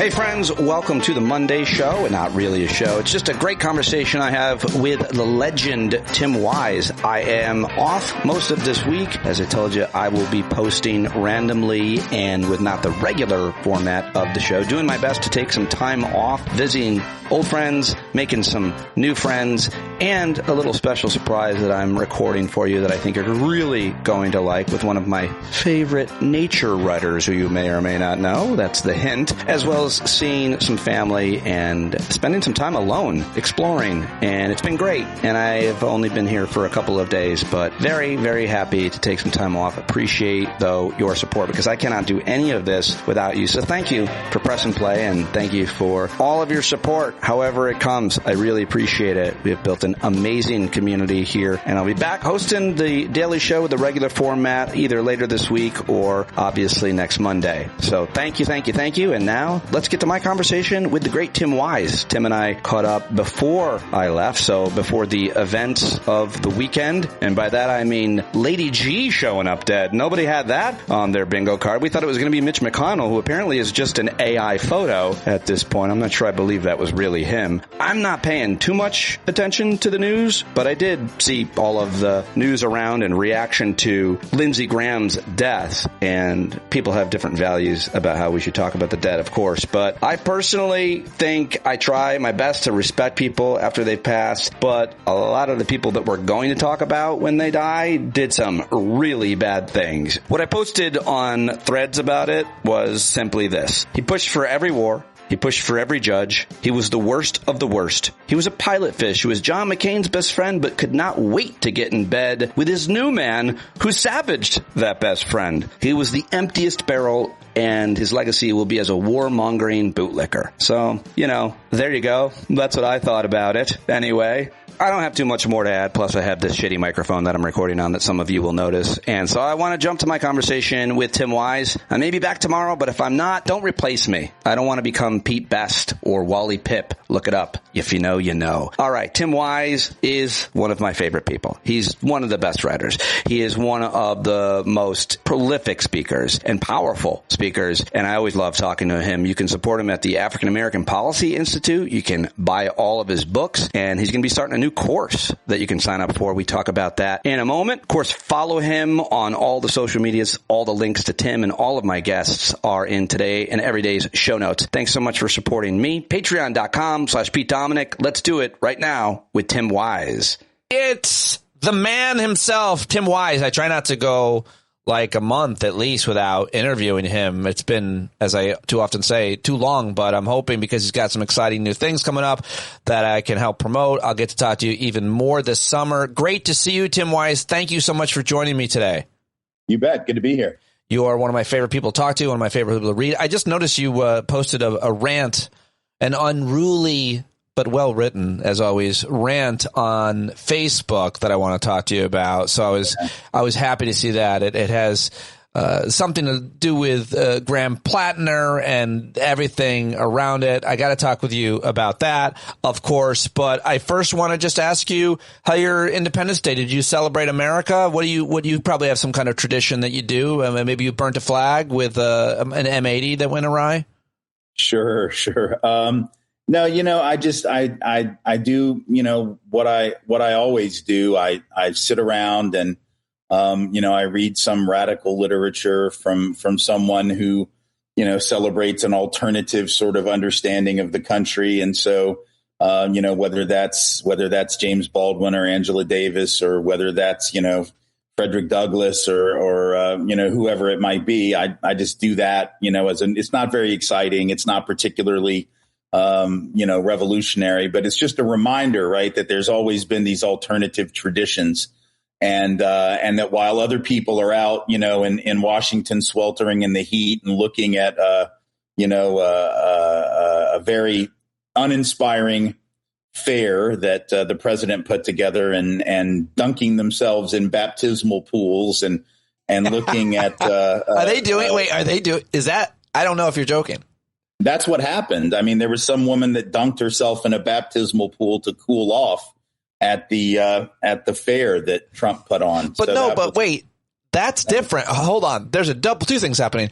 Hey friends, welcome to the Monday show, and not really a show. It's just a great conversation I have with the legend Tim Wise. I am off most of this week. As I told you, I will be posting randomly and with not the regular format of the show, doing my best to take some time off, visiting old friends, making some new friends, and a little special surprise that I'm recording for you that I think you're really going to like with one of my favorite nature writers who you may or may not know. That's the hint. As well as seeing some family and spending some time alone, exploring. And it's been great. And I've only been here for a couple of days, but very, very happy to take some time off. Appreciate, though, your support because I cannot do any of this without you. So thank you for press and play, and thank you for all of your support. However it comes, I really appreciate it. We have built an amazing community here, and I'll be back hosting the daily show with the regular format either later this week or obviously next Monday. So thank you, thank you, thank you. And now let's get to my conversation with the great Tim Wise. Tim and I caught up before I left, so before the events of the weekend. And by that I mean Lady G showing up dead. Nobody had that on their bingo card. We thought it was going to be Mitch McConnell, who apparently is just an AI photo at this point. I'm not sure I believe that was really him. I'm not paying too much attention to the news, but I did see all of the news around and reaction to Lindsey Graham's death, and people have different values about how we should talk about the dead, of course, but I personally think I try my best to respect people after they've passed, but a lot of the people that we're going to talk about when they die did some really bad things. What I posted on Threads about it was simply this. He pushed for every war. He pushed for every judge. He was the worst of the worst. He was a pilot fish who was John McCain's best friend but could not wait to get in bed with his new man who savaged that best friend. He was the emptiest barrel, and his legacy will be as a warmongering bootlicker. So, there you go. That's what I thought about it. Anyway, I don't have too much more to add, plus I have this shitty microphone that I'm recording on that some of you will notice. And so I want to jump to my conversation with Tim Wise. I may be back tomorrow, but if I'm not, don't replace me. I don't want to become Pete Best or Wally Pipp. Look it up. If you know, you know. All right, Tim Wise is one of my favorite people. He's one of the best writers. He is one of the most prolific speakers and powerful speakers, and I always love talking to him. You can support him at the African American Policy Institute. You can buy all of his books, and he's going to be starting a new course that you can sign up for. We talk about that in a moment. Of course, follow him on all the social medias. All the links to Tim and all of my guests are in today and every day's show notes. Thanks so much for supporting me. Patreon.com/Pete Dominic. Let's do it right now with Tim Wise. It's the man himself, Tim Wise. I try not to go like a month at least without interviewing him. It's been, as I too often say, too long, but I'm hoping because he's got some exciting new things coming up that I can help promote. I'll get to talk to you even more this summer. Great to see you, Tim Wise. Thank you so much for joining me today. You bet. Good to be here. You are one of my favorite people to talk to, one of my favorite people to read. I just noticed you posted a rant, an unruly but well-written, as always, rant on Facebook that I want to talk to you about. So I was happy to see that. It has something to do with Graham Plattner and everything around it. I got to talk with you about that, of course. But I first want to just ask you how your Independence Day. Did you celebrate America? What do you probably have some kind of tradition that you do? Maybe you burnt a flag with an M80 that went awry? Sure. No, I do, what I always do. I sit around and, I read some radical literature from someone who, celebrates an alternative sort of understanding of the country. And so, whether that's James Baldwin or Angela Davis, or whether that's, Frederick Douglass or whoever it might be, I just do that, it's not very exciting. It's not particularly revolutionary, but it's just a reminder, right, that there's always been these alternative traditions, and that while other people are out, in Washington sweltering in the heat and looking at, a very uninspiring fair that the president put together and dunking themselves in baptismal pools and looking at, are they doing, is that, I don't know if you're joking. That's what happened. I mean, there was some woman that dunked herself in a baptismal pool to cool off at the fair that Trump put on. But wait, that's different. Hold on. There's two things happening.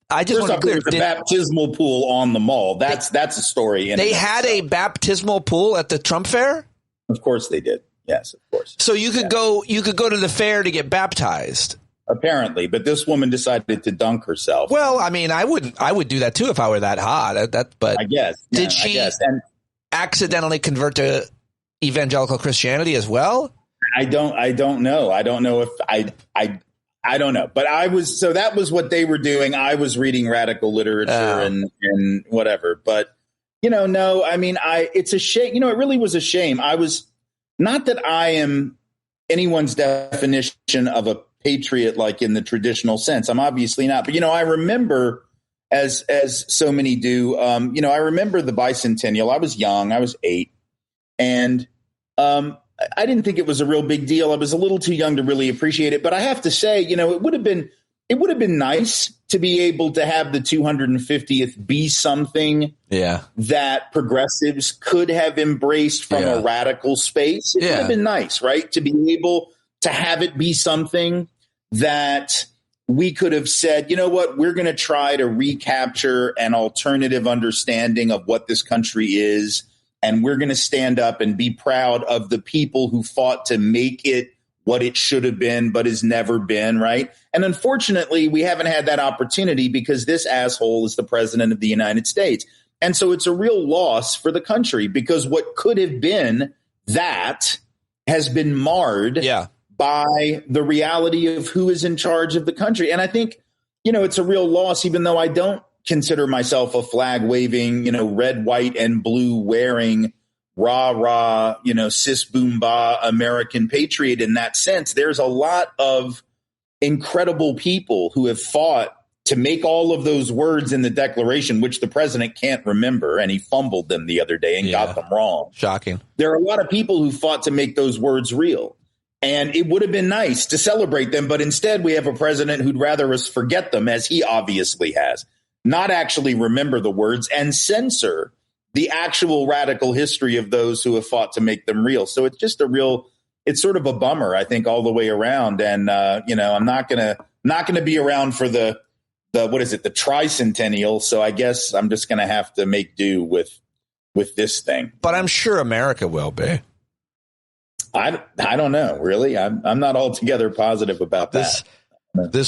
I just want to be clear. There was a baptismal pool on the mall. That's a story. They had a baptismal pool at the Trump fair? Of course they did. Yes, of course. So you could go to the fair to get baptized. Apparently, but this woman decided to dunk herself. Well, I mean, I would do that too if I were that hot. But I guess. Did she accidentally convert to evangelical Christianity as well? I don't know. I don't know if I don't know. But that was what they were doing. I was reading radical literature and whatever. But, no, I mean, it's a shame. It really was a shame. Not that I am anyone's definition of a patriot, like in the traditional sense. I'm obviously not. But, I remember, as so many do, I remember the bicentennial. I was young. I was 8. And I didn't think it was a real big deal. I was a little too young to really appreciate it. But I have to say, it would have been nice to be able to have the 250th be something that progressives could have embraced from a radical space. It would have been nice, right? To be able to have it be something that we could have said, you know what, we're going to try to recapture an alternative understanding of what this country is. And we're going to stand up and be proud of the people who fought to make it what it should have been, but has never been, right? And unfortunately, we haven't had that opportunity because this asshole is the president of the United States. And so it's a real loss for the country because what could have been that has been marred by the reality of who is in charge of the country. And I think, it's a real loss, even though I don't consider myself a flag waving, red, white, and blue wearing, rah, cis boom bah American patriot in that sense. There's a lot of incredible people who have fought to make all of those words in the Declaration, which the president can't remember, and he fumbled them the other day and got them wrong. Shocking. There are a lot of people who fought to make those words real. And it would have been nice to celebrate them, but instead we have a president who'd rather us forget them, as he obviously has. Not actually remember the words and censor the actual radical history of those who have fought to make them real. So it's just it's sort of a bummer, I think, all the way around. And, I'm not going to be around for the tricentennial. So I guess I'm just going to have to make do with this thing. But I'm sure America will be. I don't know, really. I'm not altogether positive about this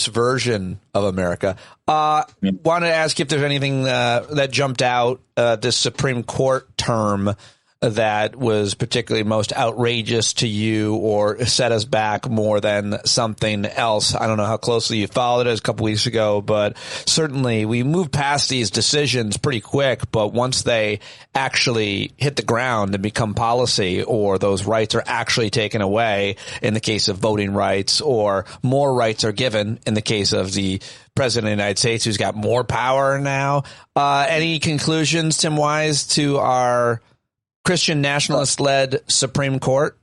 version of America. Wanted to ask if there's anything that jumped out this Supreme Court term that was particularly most outrageous to you or set us back more than something else. I don't know how closely you followed it a couple weeks ago, but certainly we moved past these decisions pretty quick. But once they actually hit the ground and become policy, or those rights are actually taken away in the case of voting rights, or more rights are given in the case of the president of the United States, who's got more power now. Any conclusions, Tim Wise, to our Christian nationalist-led Supreme Court?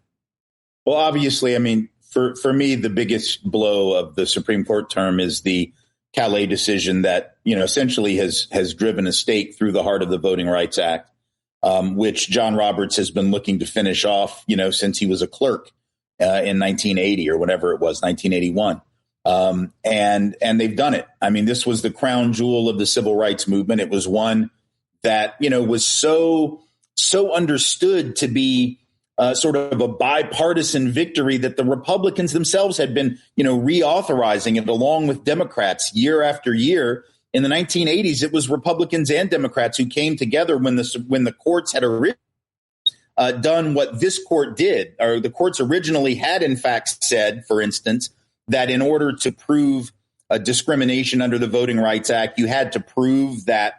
Well, obviously, I mean, for me, the biggest blow of the Supreme Court term is the Calais decision that, essentially has driven a stake through the heart of the Voting Rights Act, which John Roberts has been looking to finish off, since he was a clerk in 1980 or whatever it was, 1981. And they've done it. I mean, this was the crown jewel of the civil rights movement. It was one that, was so understood to be sort of a bipartisan victory that the Republicans themselves had been, reauthorizing it along with Democrats year after year. In the 1980s, it was Republicans and Democrats who came together when the courts had originally done what this court did, or the courts originally had, in fact, said, for instance, that in order to prove discrimination under the Voting Rights Act, you had to prove that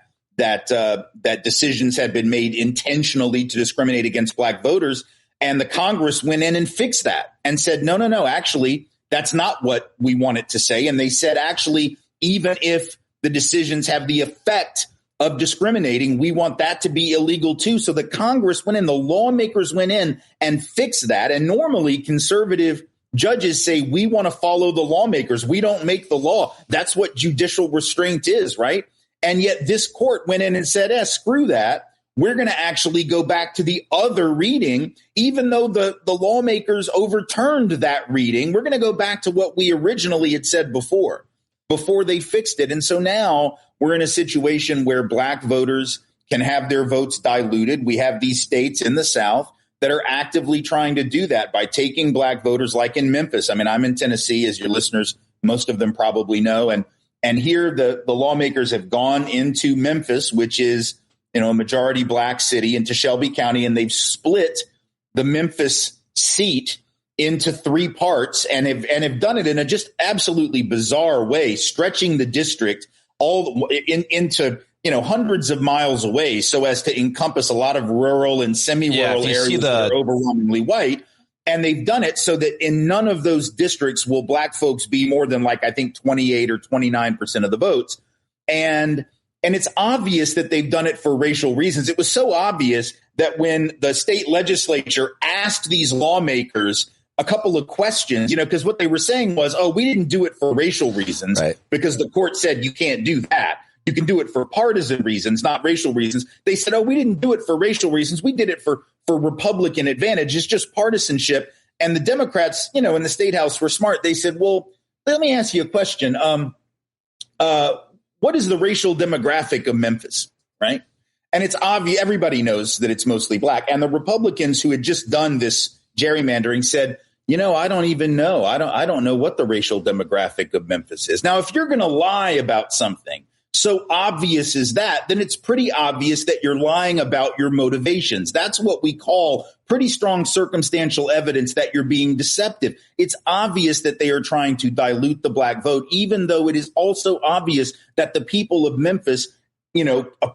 decisions had been made intentionally to discriminate against black voters. And the Congress went in and fixed that and said, no, actually, that's not what we want it to say. And they said, actually, even if the decisions have the effect of discriminating, we want that to be illegal too. So the Congress went in, the lawmakers went in and fixed that. And normally conservative judges say, we want to follow the lawmakers. We don't make the law. That's what judicial restraint is, right? And yet this court went in and said, screw that. We're going to actually go back to the other reading, even though the lawmakers overturned that reading. We're going to go back to what we originally had said before. before they fixed it. And so now we're in a situation where black voters can have their votes diluted. We have these states in the South that are actively trying to do that by taking black voters, like in Memphis. I mean, I'm in Tennessee, as your listeners, most of them probably know. And here the lawmakers have gone into Memphis, which is, a majority black city, into Shelby County, and they've split the Memphis seat into three parts and have done it in a just absolutely bizarre way, stretching the district all into hundreds of miles away so as to encompass a lot of rural and semi-rural areas that are overwhelmingly white. And they've done it so that in none of those districts will black folks be more than, like, I think 28 or 29% of the votes. And it's obvious that they've done it for racial reasons. It was so obvious that when the state legislature asked these lawmakers a couple of questions, because what they were saying was, we didn't do it for racial reasons, right, because the court said you can't do that. You can do it for partisan reasons, not racial reasons. They said, we didn't do it for racial reasons. We did it for Republican advantage. It's just partisanship. And the Democrats, in the State House were smart. They said, well, let me ask you a question. What is the racial demographic of Memphis, right? And it's obvious. Everybody knows that it's mostly black. And the Republicans who had just done this gerrymandering said, I don't even know. I don't know what the racial demographic of Memphis is. Now, if you're going to lie about something so obvious as that, then it's pretty obvious that you're lying about your motivations. That's what we call pretty strong circumstantial evidence that you're being deceptive. It's obvious that they are trying to dilute the black vote, even though it is also obvious that the people of Memphis,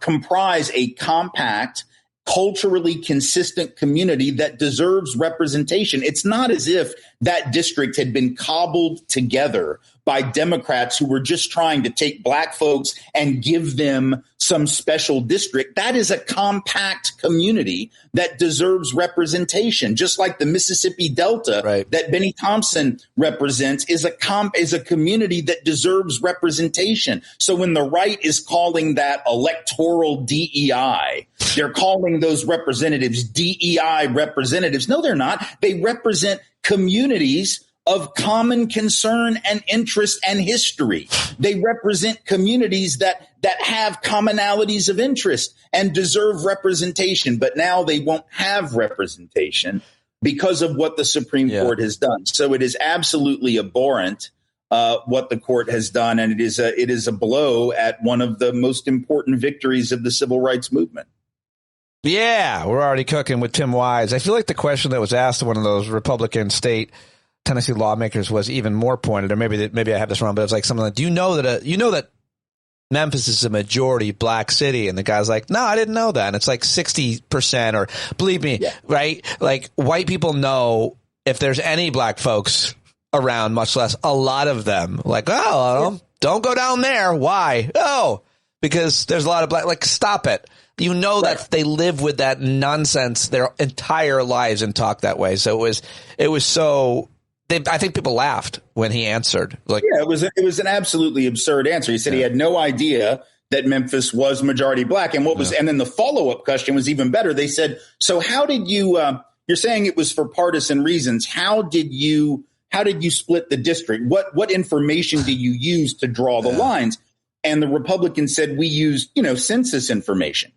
comprise a compact, culturally consistent community that deserves representation. It's not as if that district had been cobbled together by Democrats who were just trying to take black folks and give them some special district. That is a compact community that deserves representation, just like the Mississippi Delta that Benny Thompson represents is a community that deserves representation. So when the right is calling that electoral DEI, they're calling those representatives DEI representatives. No, they're not. They represent communities of common concern and interest and history. They represent communities that have commonalities of interest and deserve representation. But now they won't have representation because of what the Supreme Court has done. So it is absolutely abhorrent what the court has done, and it is a blow at one of the most important victories of the civil rights movement. Yeah, we're already cooking with Tim Wise. I feel like the question that was asked to one of those Republican state Tennessee lawmakers was even more pointed, or maybe I have this wrong, but it's like something like, do you know that Memphis is a majority black city? And the guy's like, no, I didn't know that. And it's like 60%, or believe me, right? Like, white people know if there's any black folks around, much less a lot of them. Like, don't go down there. Why? Oh, because there's a lot of black. Like, stop it. You know that they live with that nonsense their entire lives and talk that way. So it was so. I think people laughed when he answered. Like, it was an absolutely absurd answer. He said he had no idea that Memphis was majority black, and and then the follow up question was even better. They said, "So how did you? You're saying it was for partisan reasons. How did you split the district? What information do you use to draw the lines?" And the Republicans said, "We used census information."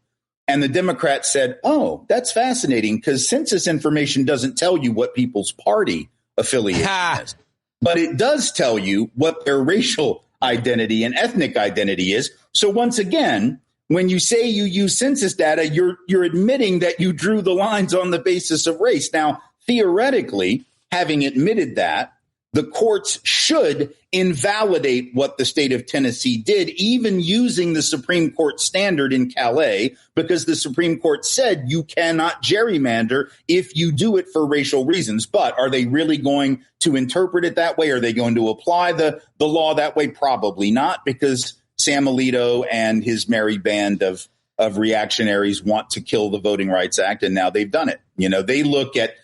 And the Democrats said, "Oh, that's fascinating, because census information doesn't tell you what people's party affiliation is, but it does tell you what their racial identity and ethnic identity is." So once again, when you say you use census data, you're admitting that you drew the lines on the basis of race. Now, theoretically, having admitted that, the courts should invalidate what the state of Tennessee did, even using the Supreme Court standard in Calais, because the Supreme Court said you cannot gerrymander if you do it for racial reasons. But are they really going to interpret it that way? Are they going to apply the law that way? Probably not, because Sam Alito and his merry band of reactionaries want to kill the Voting Rights Act, and now they've done it. They look at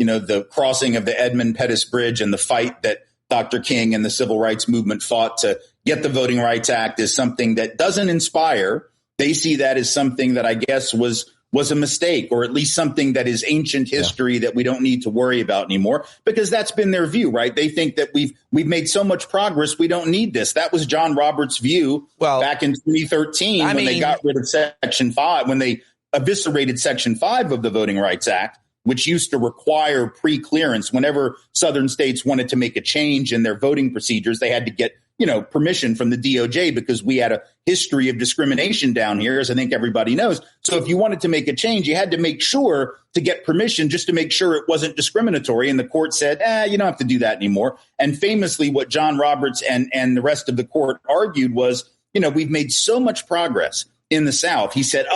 the crossing of the Edmund Pettus Bridge and the fight that Dr. King and the civil rights movement fought to get the Voting Rights Act as something that doesn't inspire. They see that as something that I guess was was a mistake, or at least something that is ancient history that we don't need to worry about anymore, because that's been their view, right? They think that we've made so much progress, we don't need this. That was John Roberts' view back in 2013 when they got rid of Section 5, when they eviscerated Section 5 of the Voting Rights Act, which used to require pre-clearance. Whenever southern states wanted to make a change in their voting procedures, they had to get permission from the DOJ, because we had a history of discrimination down here, as I think everybody knows. So if you wanted to make a change, you had to make sure to get permission just to make sure it wasn't discriminatory. And the court said, you don't have to do that anymore. And famously, what John Roberts and the rest of the court argued was, we've made so much progress in the South. He said,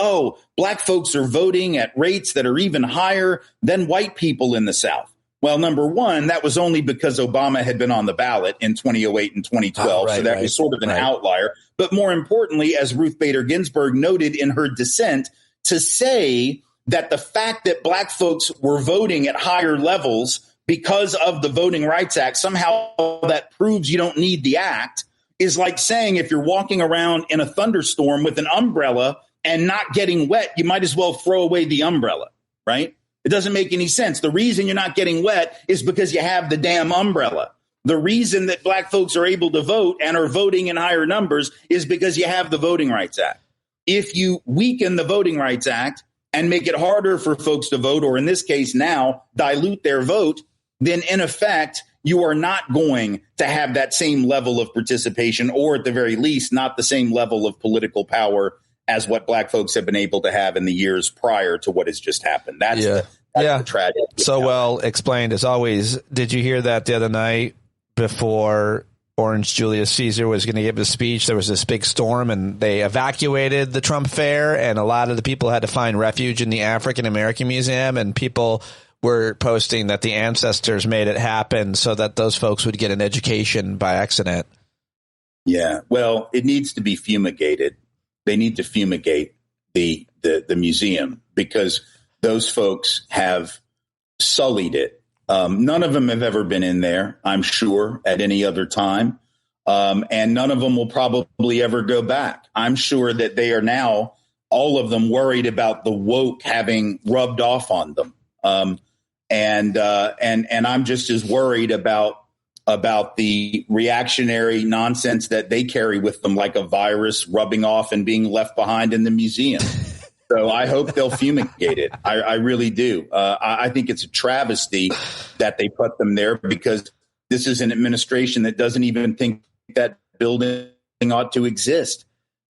black folks are voting at rates that are even higher than white people in the South. Well, number one, that was only because Obama had been on the ballot in 2008 and 2012. So that was sort of an outlier. But more importantly, as Ruth Bader Ginsburg noted in her dissent, to say that the fact that black folks were voting at higher levels because of the Voting Rights Act, somehow that proves you don't need the act, is like saying if you're walking around in a thunderstorm with an umbrella and not getting wet, you might as well throw away the umbrella, right? It doesn't make any sense. The reason you're not getting wet is because you have the damn umbrella. The reason that black folks are able to vote and are voting in higher numbers is because you have the Voting Rights Act. If you weaken the Voting Rights Act and make it harder for folks to vote, or in this case now dilute their vote, then in effect, you are not going to have that same level of participation, or at the very least, not the same level of political power as what black folks have been able to have in the years prior to what has just happened. That's the tragedy. So well explained, as always. Did you hear that the other night before Orange Julius Caesar was going to give a speech? There was this big storm and they evacuated the Trump Fair, and a lot of the people had to find refuge in the African American Museum, and people were posting that the ancestors made it happen so that those folks would get an education by accident. Yeah, well, it needs to be fumigated. They need to fumigate the museum, because those folks have sullied it. None of them have ever been in there, I'm sure, at any other time. And none of them will probably ever go back. I'm sure that they are now, all of them, worried about the woke having rubbed off on them. And I'm just as worried about the reactionary nonsense that they carry with them, like a virus rubbing off and being left behind in the museum. So I hope they'll fumigate it. I really do. I think it's a travesty that they put them there, because this is an administration that doesn't even think that building ought to exist,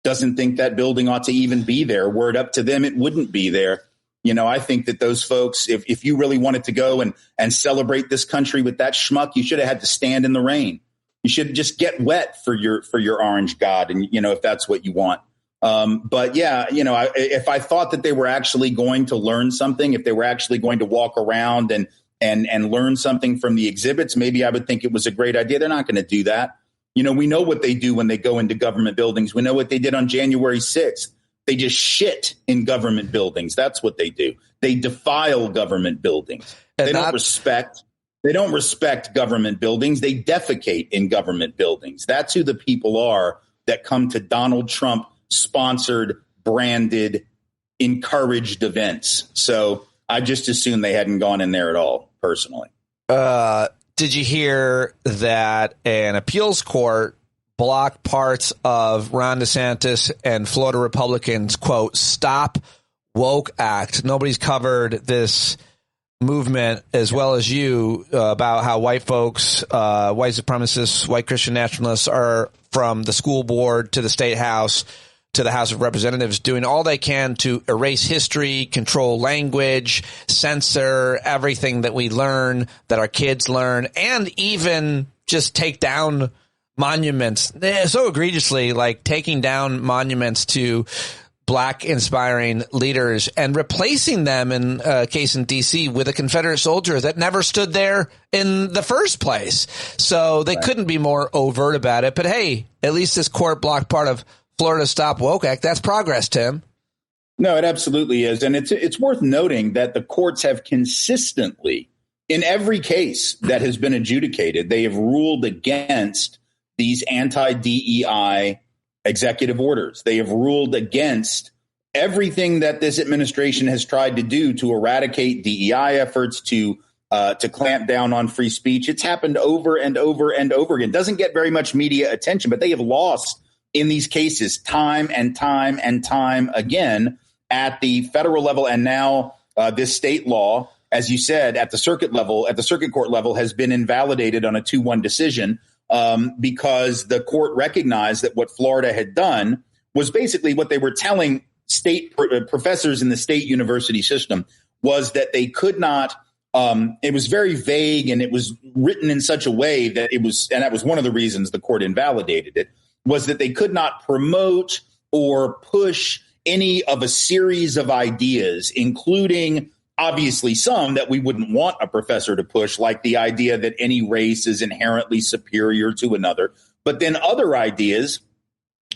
doesn't think that building ought to even be there. Were it up to them, it wouldn't be there. I think that those folks, if you really wanted to go and celebrate this country with that schmuck, you should have had to stand in the rain. You should just get wet for your orange god. And, if that's what you want. But yeah, if I thought that they were actually going to learn something, if they were actually going to walk around and learn something from the exhibits, maybe I would think it was a great idea. They're not going to do that. We know what they do when they go into government buildings. We know what they did on January 6th. They just shit in government buildings. That's what they do. They defile government buildings. They don't respect government buildings. They defecate in government buildings. That's who the people are that come to Donald Trump sponsored, branded, encouraged events. So I just assumed they hadn't gone in there at all, personally. Did you hear that an appeals court blocked parts of Ron DeSantis and Florida Republicans' quote, Stop Woke Act? Nobody's covered this movement as well as you about how white folks, white supremacists, white Christian nationalists are, from the school board to the state house to the House of Representatives, doing all they can to erase history, control language, censor everything that we learn, that our kids learn, and even just take down monuments, so egregiously, like taking down monuments to black inspiring leaders and replacing them, in a case in D.C., with a Confederate soldier that never stood there in the first place. So they couldn't be more overt about it. But hey, at least this court blocked part of Florida's Stop Woke Act. That's progress, Tim. No, it absolutely is. And it's worth noting that the courts have consistently, in every case that has been adjudicated, they have ruled against these anti-DEI executive orders. They have ruled against everything that this administration has tried to do to eradicate DEI efforts, to clamp down on free speech, it's happened over and over and over again. It doesn't get very much media attention, but they have lost in these cases time and time and time again at the federal level. And now this state law, as you said, at the circuit level, at the circuit court level, has been invalidated on a 2-1 decision because the court recognized that what Florida had done was basically what they were telling state professors in the state university system was that they could not. It was very vague, and it was written in such a way that it was, and that was one of the reasons the court invalidated it, was that they could not promote or push any of a series of ideas, including obviously some that we wouldn't want a professor to push, like the idea that any race is inherently superior to another, but then other ideas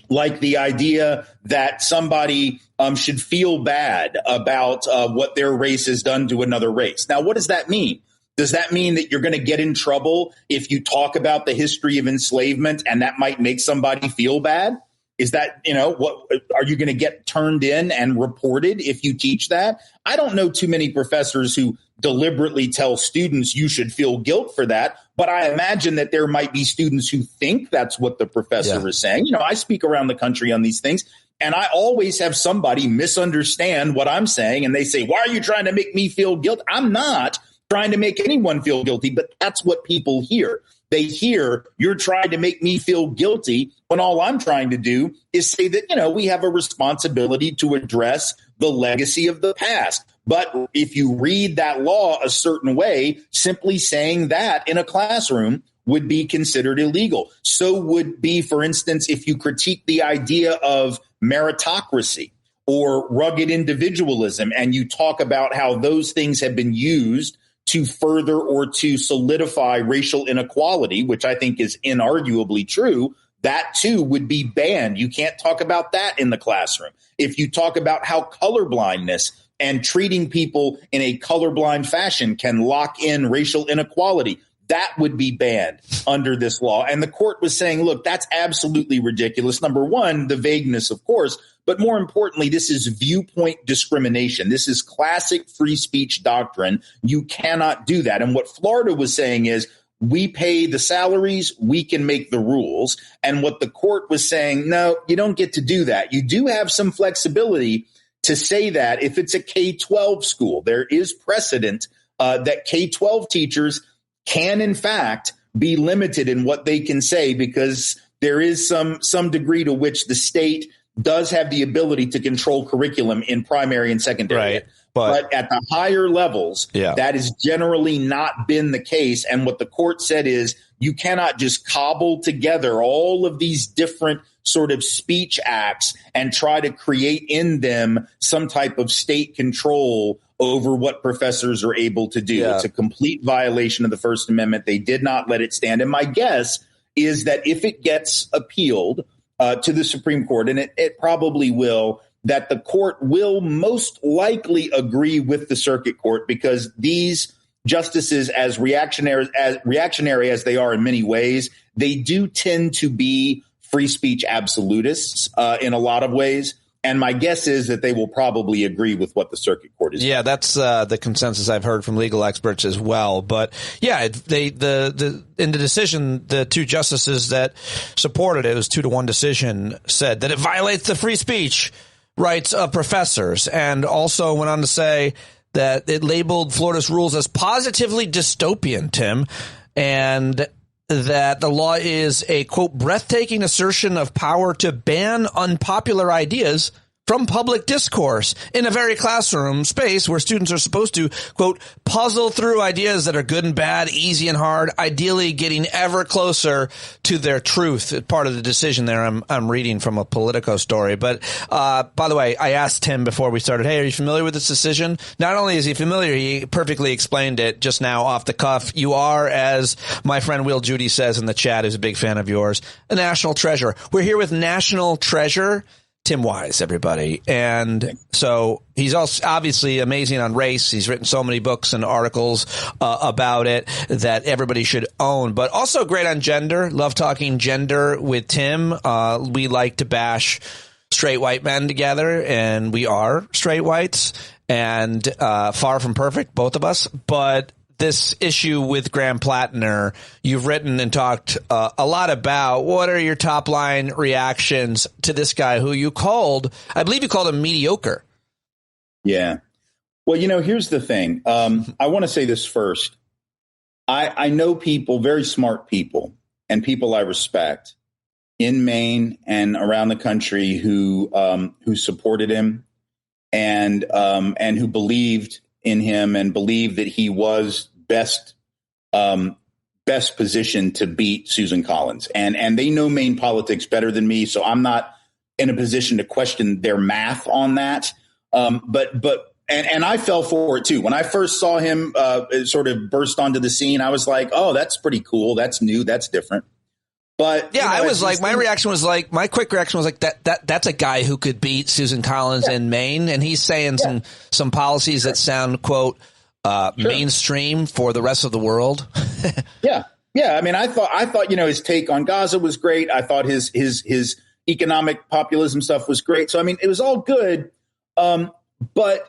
like the idea that somebody should feel bad about what their race has done to another race. Now, what does that mean? Does that mean that you're going to get in trouble if you talk about the history of enslavement and that might make somebody feel bad? Is that, what are you going to get turned in and reported if you teach that? I don't know too many professors who deliberately tell students you should feel guilt for that. But I imagine that there might be students who think that's what the professor is saying. I speak around the country on these things, and I always have somebody misunderstand what I'm saying. And they say, why are you trying to make me feel guilty? I'm not trying to make anyone feel guilty, but that's what people hear. They hear you're trying to make me feel guilty when all I'm trying to do is say that, we have a responsibility to address the legacy of the past. But if you read that law a certain way, simply saying that in a classroom would be considered illegal. So would be, for instance, if you critique the idea of meritocracy or rugged individualism, and you talk about how those things have been used to further or to solidify racial inequality, which I think is inarguably true, that too would be banned. You can't talk about that in the classroom. If you talk about how colorblindness and treating people in a colorblind fashion can lock in racial inequality, that would be banned under this law. And the court was saying, look, that's absolutely ridiculous. Number one, the vagueness, of course, but more importantly, this is viewpoint discrimination. This is classic free speech doctrine. You cannot do that. And what Florida was saying is, we pay the salaries, we can make the rules. And what the court was saying, no, you don't get to do that. You do have some flexibility to say that if it's a K-12 school. There is precedent that K-12 teachers can, in fact, be limited in what they can say, because there is some degree to which the state does have the ability to control curriculum in primary and secondary. Right. But at the higher levels, that has generally not been the case. And what the court said is, you cannot just cobble together all of these different sort of speech acts and try to create in them some type of state control over what professors are able to do. Yeah. It's a complete violation of the First Amendment. They did not let it stand. And my guess is that if it gets appealed to the Supreme Court, and it probably will, that the court will most likely agree with the circuit court, because these justices, as reactionary as they are in many ways, they do tend to be free speech absolutists in a lot of ways. And my guess is that they will probably agree with what the circuit court is doing. Yeah, that's the consensus I've heard from legal experts as well. But yeah, in the decision, the two justices that supported it, was 2-1 decision, said that it violates the free speech rights of professors, and also went on to say that it labeled Florida's rules as positively dystopian, Tim, and that the law is a, quote, breathtaking assertion of power to ban unpopular ideas from public discourse in a very classroom space where students are supposed to, quote, puzzle through ideas that are good and bad, easy and hard, ideally getting ever closer to their truth. Part of the decision there, I'm reading from a Politico story. But by the way, I asked Tim before we started, hey, are you familiar with this decision? Not only is he familiar, he perfectly explained it just now off the cuff. You are, as my friend Will Judy says in the chat, who's a big fan of yours, a national treasure. We're here with national treasure Tim Wise, everybody. And so he's also obviously amazing on race. He's written so many books and articles about it that everybody should own, but also great on gender. Love talking gender with Tim. We like to bash straight white men together, and we are straight whites, and far from perfect, both of us. But this issue with Graham Plattner, you've written and talked a lot about. What are your top line reactions to this guy who you called, I believe you called him mediocre? Yeah. Well, here's the thing. I want to say this first. I know people, very smart people, and people I respect in Maine and around the country who supported him and who believed in him and believed that he was best positioned to beat Susan Collins. And they know Maine politics better than me, so I'm not in a position to question their math on that. But I fell for it too. When I first saw him sort of burst onto the scene, I was like, oh, that's pretty cool. That's new. That's different. But yeah, I was like, my quick reaction was like, that's a guy who could beat Susan Collins in Maine, and he's saying some policies that sound, quote, mainstream for the rest of the world. Yeah. I mean, I thought his take on Gaza was great. I thought his economic populism stuff was great. So I mean, it was all good. But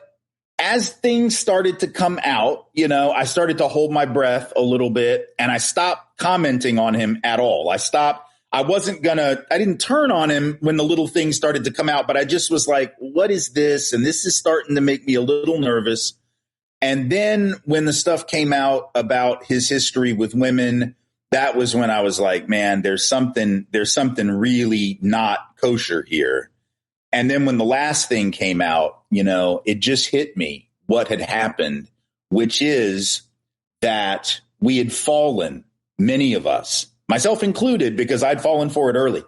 as things started to come out, I started to hold my breath a little bit, and I stopped commenting on him at all. I didn't turn on him when the little things started to come out, but I just was like, what is this? And this is starting to make me a little nervous. And then when the stuff came out about his history with women, that was when I was like, man, there's something really not kosher here. And then when the last thing came out, it just hit me what had happened, which is that we had fallen, many of us, myself included, because I'd fallen for it early.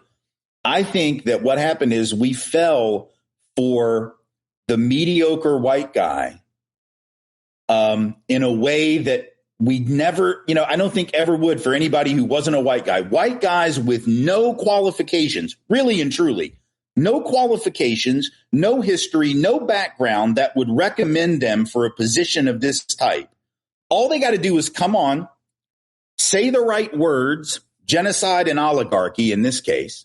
I think that what happened is we fell for the mediocre white guy in a way that we never, I don't think ever would for anybody who wasn't a white guy. White guys with no qualifications, really and truly. No qualifications, no history, no background that would recommend them for a position of this type. All they got to do is come on, say the right words, genocide and oligarchy in this case.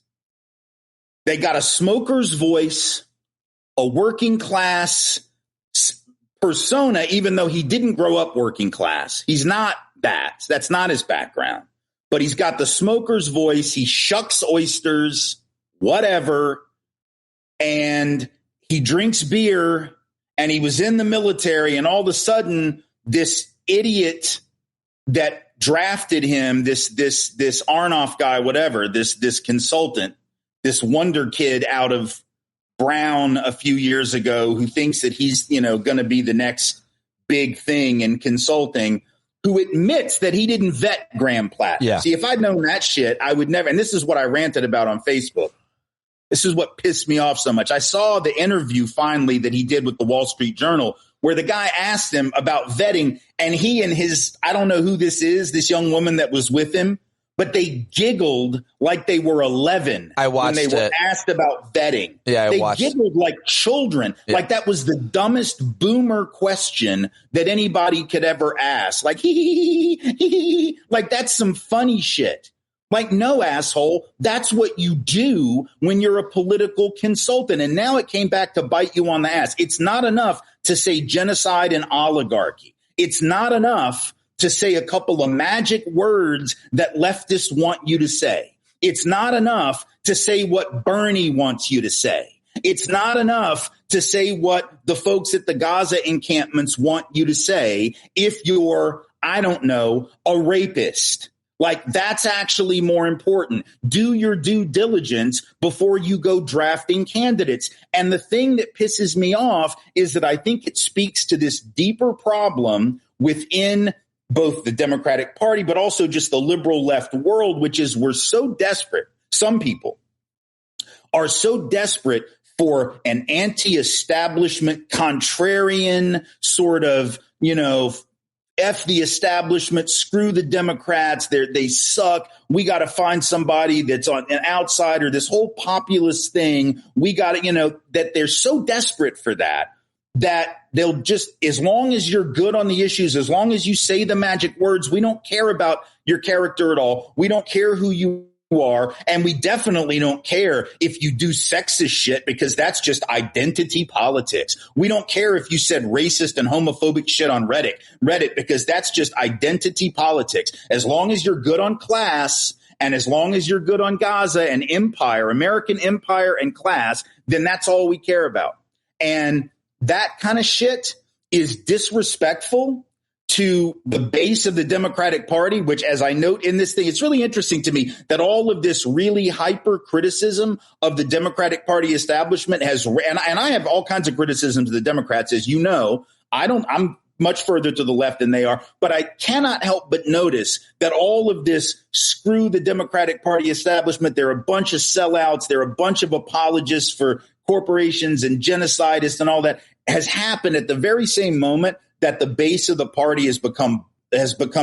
They got a smoker's voice, a working class persona, even though he didn't grow up working class. He's not that. That's not his background. But he's got the smoker's voice. He shucks oysters, whatever. And he drinks beer, and he was in the military, and all of a sudden this idiot that drafted him, this Arnoff guy, whatever, this consultant, this wonder kid out of Brown a few years ago who thinks that he's, going to be the next big thing in consulting, who admits that he didn't vet Graham Plattner. Yeah. See, if I'd known that shit, I would never. And this is what I ranted about on Facebook. This is what pissed me off so much. I saw the interview finally that he did with the Wall Street Journal, where the guy asked him about vetting, and he and his, I don't know who this is, this young woman that was with him, but they giggled like they were 11 when they were asked about vetting. Yeah, they giggled like children, like that was the dumbest boomer question that anybody could ever ask. Like, like that's some funny shit. Like, no, asshole, that's what you do when you're a political consultant. And now it came back to bite you on the ass. It's not enough to say genocide and oligarchy. It's not enough to say a couple of magic words that leftists want you to say. It's not enough to say what Bernie wants you to say. It's not enough to say what the folks at the Gaza encampments want you to say if you're, I don't know, a rapist. Like, that's actually more important. Do your due diligence before you go drafting candidates. And the thing that pisses me off is that I think it speaks to this deeper problem within both the Democratic Party, but also just the liberal left world, which is we're so desperate. Some people are so desperate for an anti-establishment, contrarian sort of, F the establishment, screw the Democrats, they suck. We got to find somebody that's on an outsider, this whole populist thing. We got to, that they're so desperate for that they'll just, as long as you're good on the issues, as long as you say the magic words, we don't care about your character at all. We don't care who you are. And we definitely don't care if you do sexist shit, because that's just identity politics. We don't care if you said racist and homophobic shit on Reddit, because that's just identity politics. As long as you're good on class, and as long as you're good on Gaza and empire, American empire and class, then that's all we care about. And that kind of shit is disrespectful to the base of the Democratic Party, which, as I note in this thing, it's really interesting to me that all of this really hyper criticism of the Democratic Party establishment has, and I have all kinds of criticisms of the Democrats, as you know. I'm much further to the left than they are, but I cannot help but notice that all of this screw the Democratic Party establishment, they're a bunch of sellouts, they're a bunch of apologists for corporations and genocidists and all that, has happened at the very same moment that the base of the party has become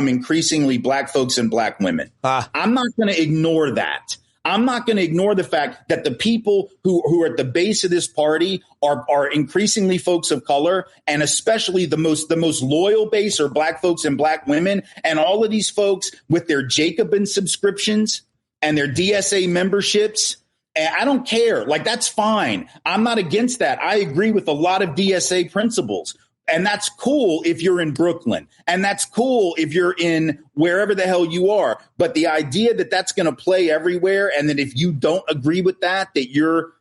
increasingly black folks and black women. I'm not going to ignore that. I'm not going to ignore the fact that the people who are at the base of this party are increasingly folks of color, and especially the most loyal base are black folks and black women. And all of these folks with their Jacobin subscriptions and their DSA memberships, and I don't care. Like, that's fine. I'm not against that. I agree with a lot of DSA principles. And that's cool if you're in Brooklyn, and that's cool if you're in wherever the hell you are. But the idea that that's going to play everywhere, and that if you don't agree with that you're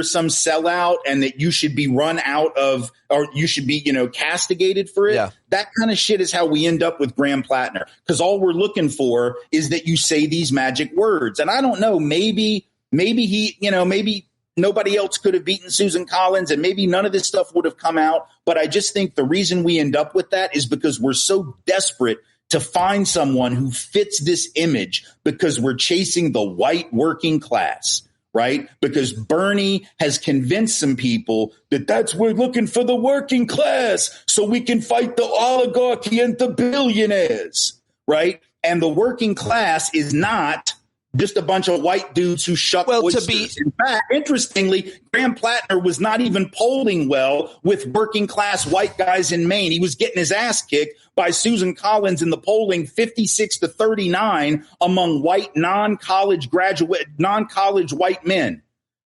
some sellout and that you should be run out of, or you should be, castigated for it. Yeah. That kind of shit is how we end up with Graham Plattner, because all we're looking for is that you say these magic words. And I don't know, maybe he, maybe nobody else could have beaten Susan Collins, and maybe none of this stuff would have come out. But I just think the reason we end up with that is because we're so desperate to find someone who fits this image, because we're chasing the white working class, right? Because Bernie has convinced some people that we're looking for the working class so we can fight the oligarchy and the billionaires, right? And the working class is not just a bunch of white dudes who shuck oysters. In fact, interestingly, Graham Plattner was not even polling well with working class white guys in Maine. He was getting his ass kicked by Susan Collins in the polling, 56-39 among white non-college white men.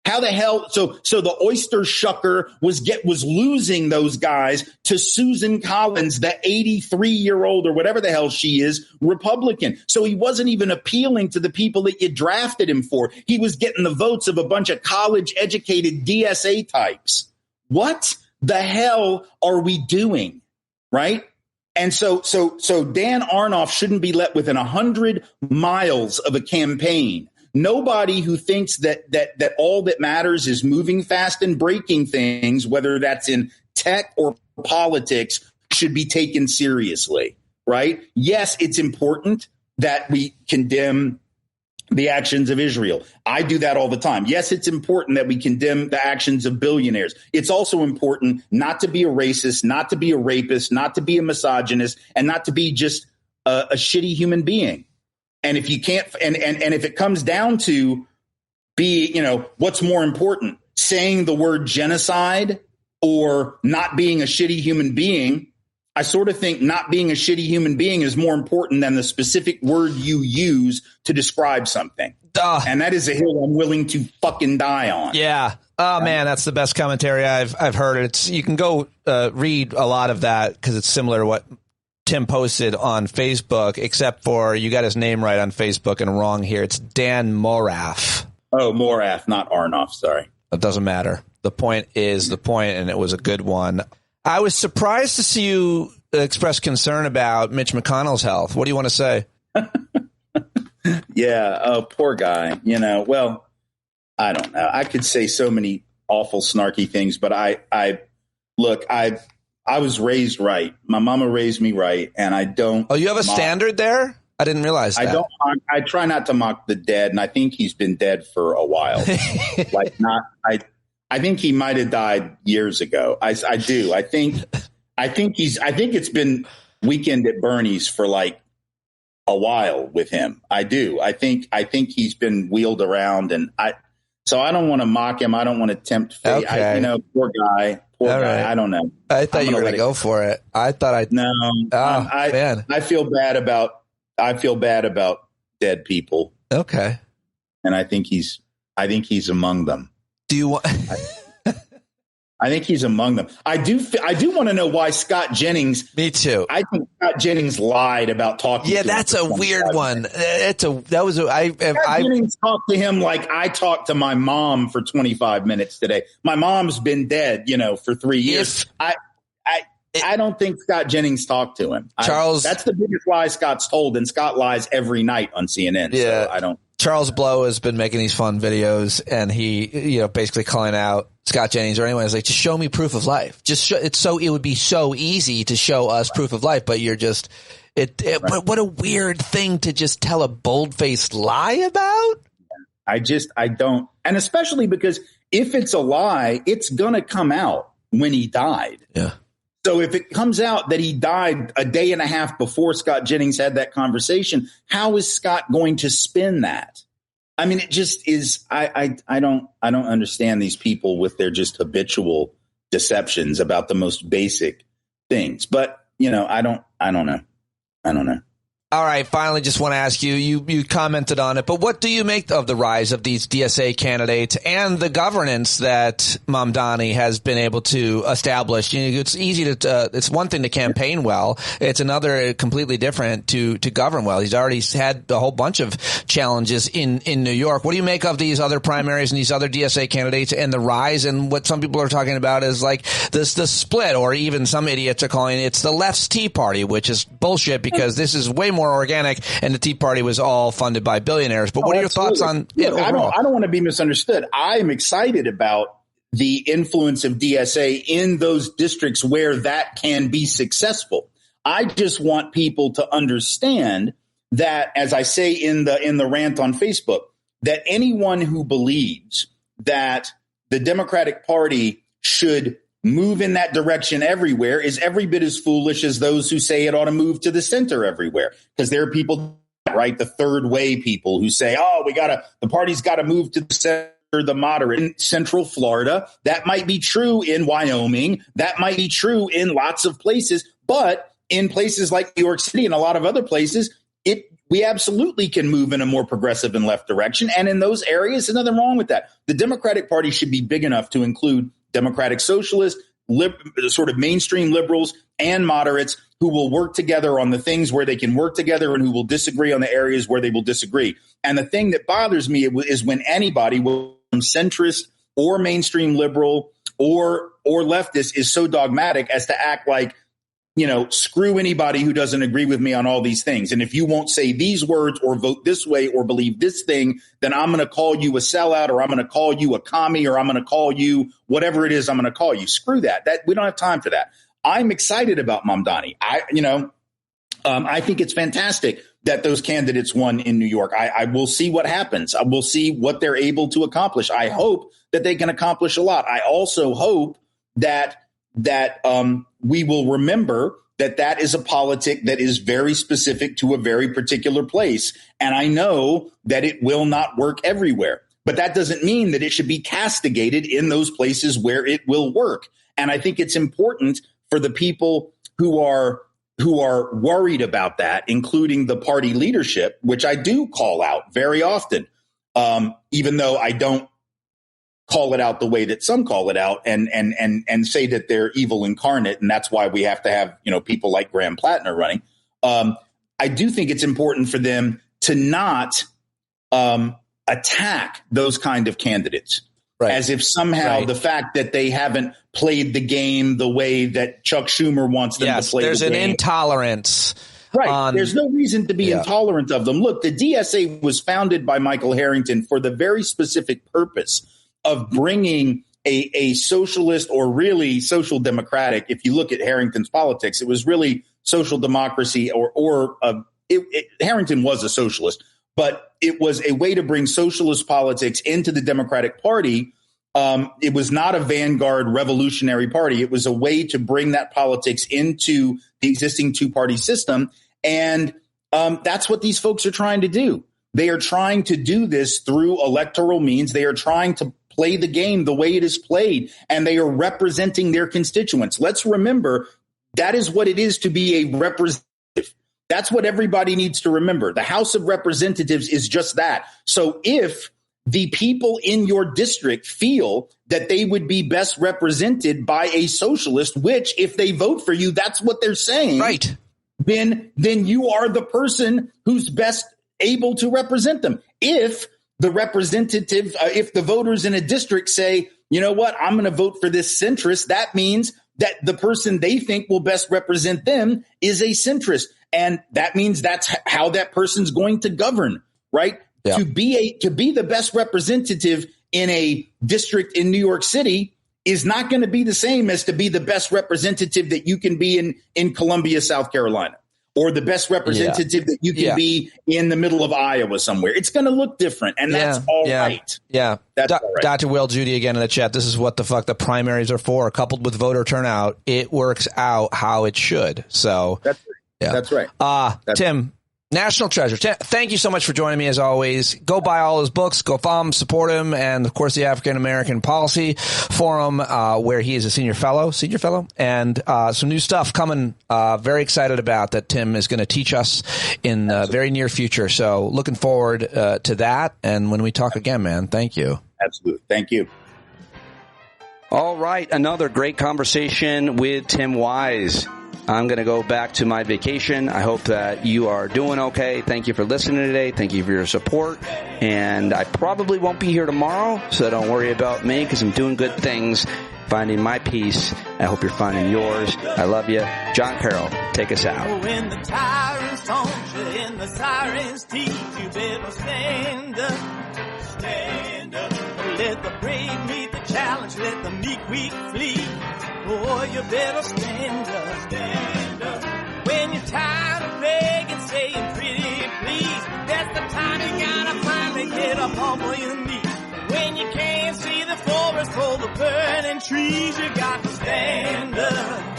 How the hell? So the oyster shucker was losing those guys to Susan Collins, the 83-year-old or whatever the hell she is, Republican. So he wasn't even appealing to the people that you drafted him for. He was getting the votes of a bunch of college-educated DSA types. What the hell are we doing? Right? And so Dan Arnoff shouldn't be let within 100 miles of a campaign. Nobody who thinks that all that matters is moving fast and breaking things, whether that's in tech or politics, should be taken seriously, right? Yes, it's important that we condemn the actions of Israel. I do that all the time. Yes, it's important that we condemn the actions of billionaires. It's also important not to be a racist, not to be a rapist, not to be a misogynist, and not to be just a shitty human being. And if you can't, and if it comes down to what's more important, saying the word genocide or not being a shitty human being, I sort of think not being a shitty human being is more important than the specific word you use to describe something. And that is a hill I'm willing to fucking die on. Yeah. Oh man, that's the best commentary I've heard. You can go read a lot of that because it's similar to what Tim posted on Facebook, except for you got his name right on Facebook and wrong here. It's Dan Moraff. Oh, Moraff, not Arnoff. Sorry. It doesn't matter. The point is the point, and it was a good one. I was surprised to see you express concern about Mitch McConnell's health. What do you want to say? Yeah. Oh, poor guy. Well, I don't know. I could say so many awful, snarky things, but I was raised right. My mama raised me right, and I don't. Oh, you have a standard there? I didn't realize that. I try not to mock the dead, and I think he's been dead for a while. I think he might have died years ago. I do. I think it's been Weekend at Bernie's for like a while with him. I do. I think he's been wheeled around, and so I don't want to mock him. I don't want to tempt fate. Okay. Poor guy. Right. I don't know. I thought you were going to go for it. I thought I no. Man. I feel bad about dead people. Okay. and I think he's among them. Do you want? I think he's among them. I do want to know why Scott Jennings. Me too. I think Scott Jennings lied about talking. Yeah, to that's him a weird one. Scott Jennings talked to him like I talked to my mom for 25 minutes today. My mom's been dead, for 3 years. I don't think Scott Jennings talked to him. Charles, that's the biggest lie Scott's told, and Scott lies every night on CNN. Yeah, so I don't. Charles Blow has been making these fun videos, and he, basically calling out Scott Jennings or anyone. Is like, just show me proof of life. Just show, it would be so easy to show us proof of life, but you're just right. What a weird thing to just tell a bold-faced lie about. I don't, and especially because if it's a lie, it's gonna come out when he died. Yeah. So if it comes out that he died a day and a half before Scott Jennings had that conversation, how is Scott going to spin that? I mean, it just is. I don't understand these people with their just habitual deceptions about the most basic things. But, I don't know. All right. Finally, just want to ask you, you commented on it, but what do you make of the rise of these DSA candidates and the governance that Mamdani has been able to establish? It's easy to, it's one thing to campaign well. It's another completely different to govern well. He's already had a whole bunch of challenges in New York. What do you make of these other primaries and these other DSA candidates and the rise and what some people are talking about is like the split, or even some idiots are calling it's the left's Tea Party, which is bullshit because this is way more organic, and the Tea Party was all funded by billionaires. But what are your thoughts on it overall? I don't want to be misunderstood. I'm excited about the influence of DSA in those districts where that can be successful. I just want people to understand that, as I say in the rant on Facebook, that anyone who believes that the Democratic Party should move in that direction everywhere is every bit as foolish as those who say it ought to move to the center everywhere. Because there are people, right, the third way people who say, the party's got to move to the center, the moderate. In Central Florida, that might be true in Wyoming. That might be true in lots of places. But in places like New York City and a lot of other places, we absolutely can move in a more progressive and left direction. And in those areas, there's nothing wrong with that. The Democratic Party should be big enough to include Democratic socialists, sort of mainstream liberals and moderates who will work together on the things where they can work together and who will disagree on the areas where they will disagree. And the thing that bothers me is when anybody, from centrist or mainstream liberal or leftist, is so dogmatic as to act like, screw anybody who doesn't agree with me on all these things. And if you won't say these words or vote this way or believe this thing, then I'm going to call you a sellout, or I'm going to call you a commie, or I'm going to call you whatever it is I'm going to call you. Screw that. We don't have time for that. I'm excited about Mamdani. I think it's fantastic that those candidates won in New York. I will see what happens. I will see what they're able to accomplish. I hope that they can accomplish a lot. I also hope that we will remember that is a politic that is very specific to a very particular place. And I know that it will not work everywhere, but that doesn't mean that it should be castigated in those places where it will work. And I think it's important for the people who are worried about that, including the party leadership, which I do call out very often, even though I don't call it out the way that some call it out and say that they're evil incarnate. And that's why we have to have, people like Graham Plattner running. I do think it's important for them to not attack those kind of candidates, right, as if somehow the fact that they haven't played the game the way that Chuck Schumer wants them to play the game. There's an intolerance. Right. There's no reason to be intolerant of them. Look, the DSA was founded by Michael Harrington for the very specific purpose of bringing a socialist, or really social democratic. If you look at Harrington's politics, it was really social democracy, Harrington was a socialist, but it was a way to bring socialist politics into the Democratic Party. It was not a vanguard revolutionary party. It was a way to bring that politics into the existing two-party system. And that's what these folks are trying to do. They are trying to do this through electoral means. They are trying to play the game the way it is played, and they are representing their constituents. Let's remember that is what it is to be a representative. That's what everybody needs to remember. The House of Representatives is just that. So if the people in your district feel that they would be best represented by a socialist, which if they vote for you, that's what they're saying. Right. Then you are the person who's best able to represent them. If the representative, if the voters in a district say, you know what, I'm going to vote for this centrist, that means that the person they think will best represent them is a centrist. And that means that's how that person's going to govern, right? Yeah. To be the best representative in a district in New York City is not going to be the same as to be the best representative that you can be in Columbia, South Carolina, or the best representative that you can be in the middle of Iowa somewhere. It's going to look different, and that's all right. Yeah. That's all right. Dr. Will Judy again in the chat. This is what the fuck the primaries are for. Coupled with voter turnout, it works out how it should. So that's right. Tim, national treasure. Thank you so much for joining me as always. Go buy all his books. Go follow him, support him, and of course the African American Policy Forum, where he is a senior fellow, and some new stuff coming. Very excited about that. Tim is going to teach us in the very near future. So looking forward to that. And when we talk again, man, thank you. Absolutely, thank you. All right, another great conversation with Tim Wise. I'm going to go back to my vacation. I hope that you are doing okay. Thank you for listening today. Thank you for your support. And I probably won't be here tomorrow, so don't worry about me because I'm doing good things, finding my peace. I hope you're finding yours. I love you. John Carroll, take us out. When the tyrants taunt you and the sirens teach you, better stand up. Stand up. Let the brave meet the challenge. Let the weak flee. Oh, you better stand up. Stand up. When you're tired of begging, saying pretty please, that's the time you gotta finally get up on your knees. When you can't see the forest for the burning trees, you got to stand up.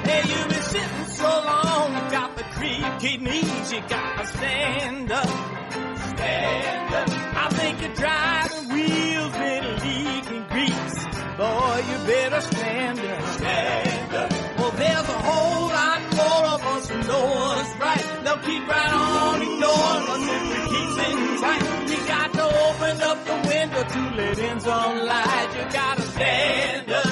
Hey, you've been sitting so long, you got the creaky knees, you got to stand up. Stand up. I think you're driving wheels been leaking grease. Boy, you better stand up. Stand up. Well, there's a whole lot more of us who know what is right. They'll keep right on ignoring us if we keep sitting tight. You got to open up the window to let in some light. You got to stand up.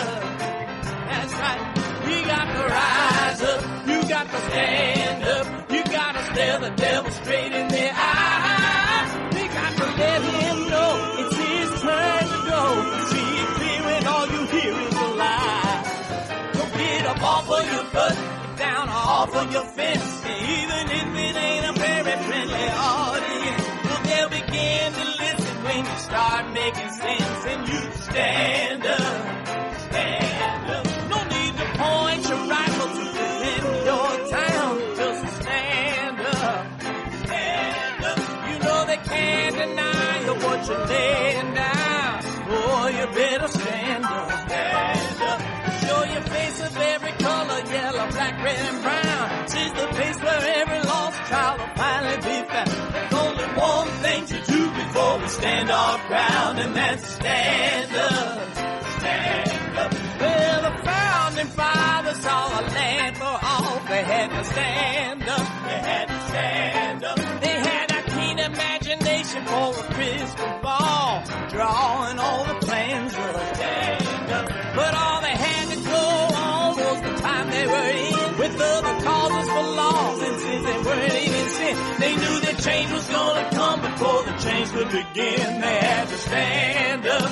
That's right. You got to rise up. You got to stand up. You got to stare the devil straight in the eye. You got to let him know it's his turn to go. See it clear when all you hear is a lie. Don't get up off of your butt, get down off of your fence. Even if it ain't a very friendly audience, well, they'll begin to listen when you start making sense. And you stand up. Stand up. No need to point your rifle to defend your town. Just stand up. Stand up. You know they can't deny you what you're laying down. Oh, you better stand up. Stand up. Show your face of every color, yellow, black, red, and brown. She's the place where every lost child will finally be found. There's only one thing to do before we stand our ground, and that's stand up. Stand up. Well, the founding fathers saw a land for all. They had to stand up. They had to stand up. They had a keen imagination for a crystal ball, drawing all the plans of a stand up. But all they had to go on was the time they were in, with other causes for laws, and since they weren't even sin, they knew that change was gonna come before the change could begin. They had to stand up.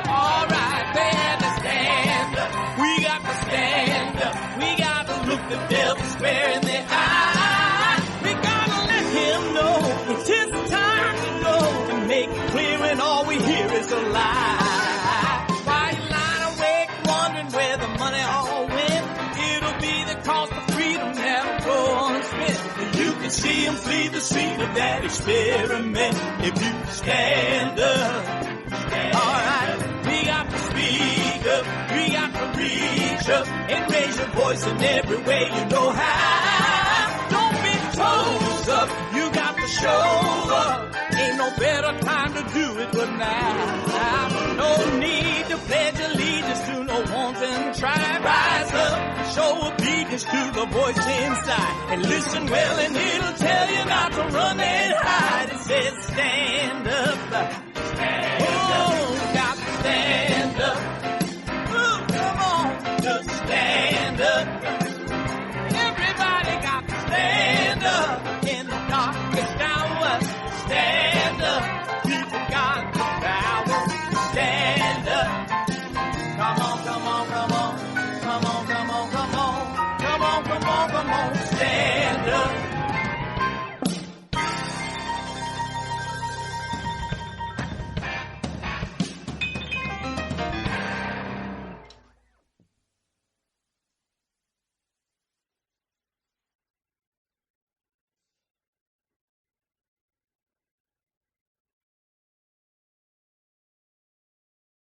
All right, they had to stand up. We got to stand up. We got to look the devil square in the eye. We got to let him know it's his time to go, and make it clear when all we hear is a lie. While you lying awake wondering where the money all went, it'll be the cost of freedom that'll go unspent. You can see him flee the scene of that experiment if you stand up. All right, we got to speak up, we got to reach up, and raise your voice in every way you know how. Don't be toes up, you got to show up. Ain't no better time to do it but now. No need to pledge allegiance to no wanton tribe. Rise up, show obedience listening to the voice inside. And listen well and it'll tell you not to run and hide. It says stand up.